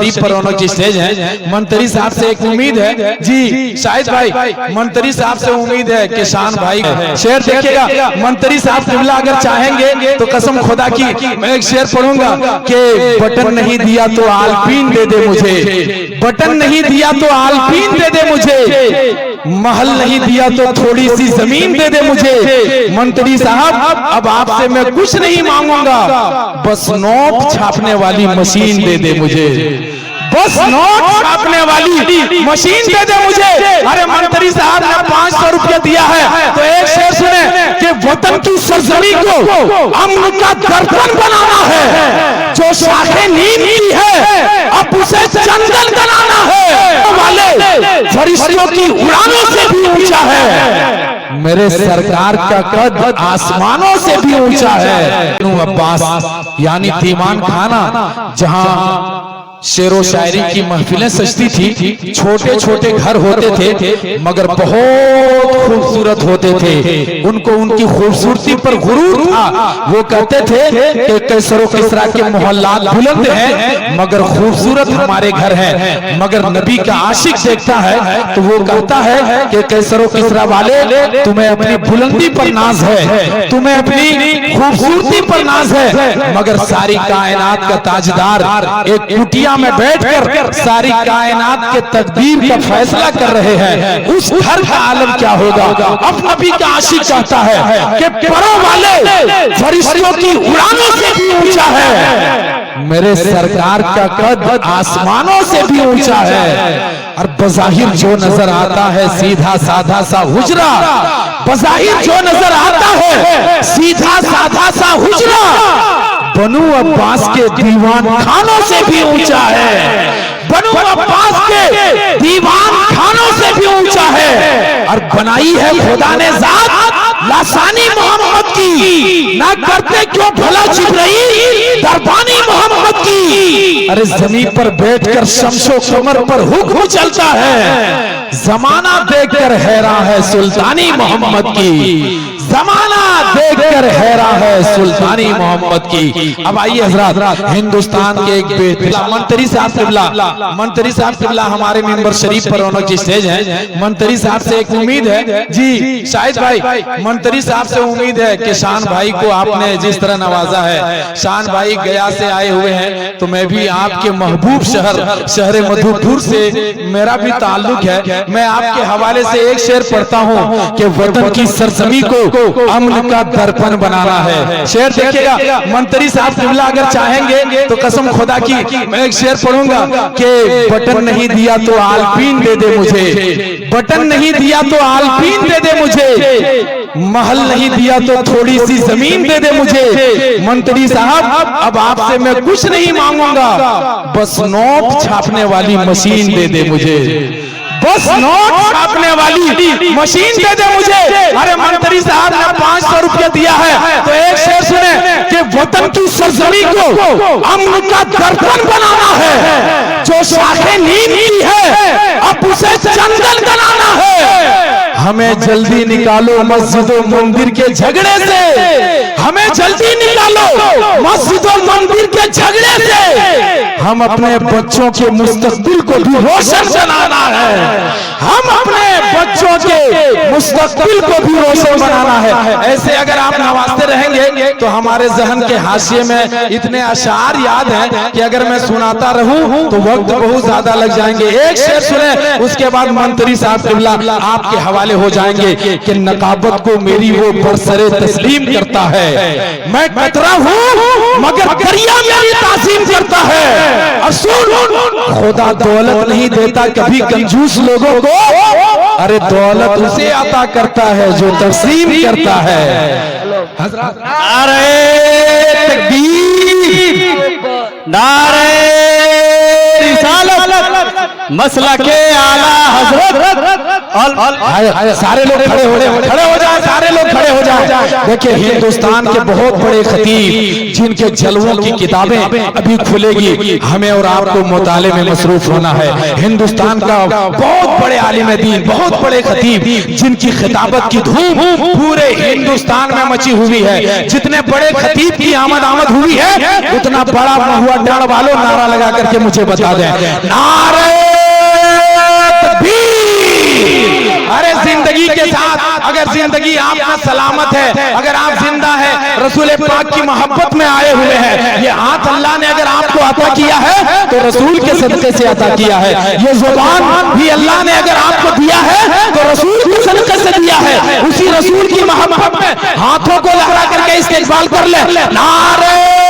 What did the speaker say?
शरीफ पर रौनक जी स्टेज है। मंत्री साहब से एक उम्मीद है जी, शाहिद भाई मंत्री साहब से उम्मीद है कि शान भाई शेर देखिएगा। मंत्री साहब किबला अगर चाहेंगे तो कसम खुदा की मैं एक शेर पढ़ूंगा कि बटन नहीं दिया तो आलपीन दे दे मुझे, बटन नहीं दिया तो आलपीन दे दे मुझे, महल नहीं दिया तो थोड़ी सी जमीन दे दे मुझे। मंत्री साहब अब आपसे मैं कुछ नहीं मांगूंगा, बस नोट छापने वाली मशीन दे दे मुझे, बस नोट छापने वाली मशीन दे दे मुझे। अरे मंत्री साहब ने 500 रुपया दिया है तो एक शेर सुने कि वतन की सरजमी को अमन का दर्पण बनाना है, जो शाखें नीम की है अब उसे चंदन बनाना है, वाले फरिश्तों की उड़ानों से भी ऊंचा है, मेरे सरकार का कद आसमानों से भी ऊंचा है। अब्बास यानी दीवान खाना जहां शेरो शायरी की महफिलें सजती थी, छोटे छोटे घर होते थे मगर बहुत खूबसूरत होते थे, उनको उनकी खूबसूरती पर गुरूर था। वो कहते थे कि कैसरो किसरा के मोहल्लात बुलंद हैं मगर खूबसूरत हमारे घर हैं। मगर नबी का आशिक देखता है तो वो कहता है कि कैसरो किसरा वाले तुम्हें अपनी बुलंदी पर नाज है, तुम्हें अपनी खूबसूरती पर नाज है, मगर सारी कायनात का ताजदार एक कुटिया में बैठकर सारी कायनात के तकदीर का फैसला कर रहे हैं, उस घर का आलम क्या होगा। अब नबी का आशिक चाहता है कि परों वाले फरिश्तों की उड़ानों से भी ऊंचा है, मेरे सरकार का कद आसमानों से भी ऊंचा है। और बज़ाहिर जो नजर आता है सीधा साधा सा हुजरा, बज़ाहिर जो नजर आता है सीधा साधा सा हुजरा, बनु अब्बास के दीवान खानों से भी ऊंचा है, बनु अब्बास के दीवान खानों से भी ऊंचा है। और बनाई है खुदा ने जात लासानी मोहम्मद की, ना करते क्यों भला जिब्राइल दरबानी मोहम्मद की। अरे जमीन पर बैठकर शमशो कमर पर हुक्म चलता है, जमाना देखकर हैरान है सुल्तानी मोहम्मद की, जमाना देखकर हैरान है सुल्तानी मोहम्मद की। अब आइए हजरात, हिंदुस्तान के एक बेहतरीन मंत्री साहब किबला, मंत्री साहब किबला हमारे मेंबर शरीफ पर रौनक जी स्टेज है। मंत्री साहब से एक उम्मीद है जी, शाहिद भाई मंत्री साहब से उम्मीद है कि शान भाई को आपने जिस तरह नवाजा है, शान भाई गया से आए हुए हैं तो मैं भी आपके महबूब शहर मधुपुर से मेरा भी ताल्लुक है। मैं आपके हवाले से एक शेर पढ़ता हूँ कि वतन की सरजमी को अमन का दर्पण बनाना है। शेर देखिएगा, मंत्री साहब किबला अगर चाहेंगे तो कसम खुदा की मैं एक शेर पढ़ूंगा कि बटन नहीं दिया तो आलपीन दे दे मुझे, बटन नहीं दिया तो आलपीन दे दे मुझे, महल नहीं दिया तो थोड़ी सी जमीन दे दे मुझे। मंत्री साहब अब आपसे मैं कुछ नहीं मांगूंगा, बस नोट छापने वाली मशीन दे दे मुझे, बस नोट छापने वाली मशीन दे दे मुझे। अरे मंत्री साहब ने 500 रुपया दिया है तो एक शेर सुने कि वतन की सरजमी को अमन का दर्पण बनाना है, जो शाखें नीम की है अब उसे चंदन बनाना है। हमें जल्दी निकालो मस्जिदों मंदिर के झगड़े से, हमें जल्दी निकालो मस्जिदों मंदिर के झगड़े से, हम अपने बच्चों के मुस्तकबिल को भी रोशन बनाना है, हम अपने बच्चों के मुस्तकबिल को भी रोशन बनाना है। ऐसे अगर आप नवाजते रहेंगे तो हमारे जहन के हाशिए में इतने अशार याद हैं कि अगर मैं सुनाता रहूं तो वक्त बहुत ज्यादा लग जाएंगे। एक शेर सुने उसके बाद मंत्री साहब किबला आपके हवाले हो जाएंगे कि नकाबत को मेरी वो बरसरे तस्लीम करता है, मैं कतरा हूं मगर दरिया मेरी तासीम करता है। और सुन, खुदा दौलत नहीं देता कभी कंजूस लोगों को, अरे दौलत उसे अता करता है जो तस्लीम करता है। नारे तकबीर, नारे रिसालत, मसला के आला हजरत। सारे लोग खड़े हो जाए, सारे लोग खड़े खड़े हो जाए। देखिए हिंदुस्तान के बहुत बड़े खतीब जिनके जलवों की किताबें अभी खुलेगी, हमें और आपको मुताले में मसरूफ होना है। हिंदुस्तान का बहुत बड़े आलिम दीन, बहुत बड़े खतीब जिनकी खिताबत की धूम पूरे हिंदुस्तान में मची हुई है। जितने बड़े खतीब की आमद हुई है, उतना बड़ा महुआ डांड वालों नारा लगा करके मुझे बता दें, नारे तकबीर। अरे जिंदगी के साथ अगर जिंदगी आपका सलामत है, अगर आप जिंदा है, रसूल पाक की मोहब्बत में आए हुए हैं, ये हाथ अल्लाह ने अगर आपको अता किया है तो रसूल के सदके से अता किया है। ये जुबान भी अल्लाह ने अगर आपको दिया है तो रसूल के सदके से दिया है। उसी रसूल की मोहब्बत में हाथों को लहरा करके इस्तेक़बाल कर ले, नारे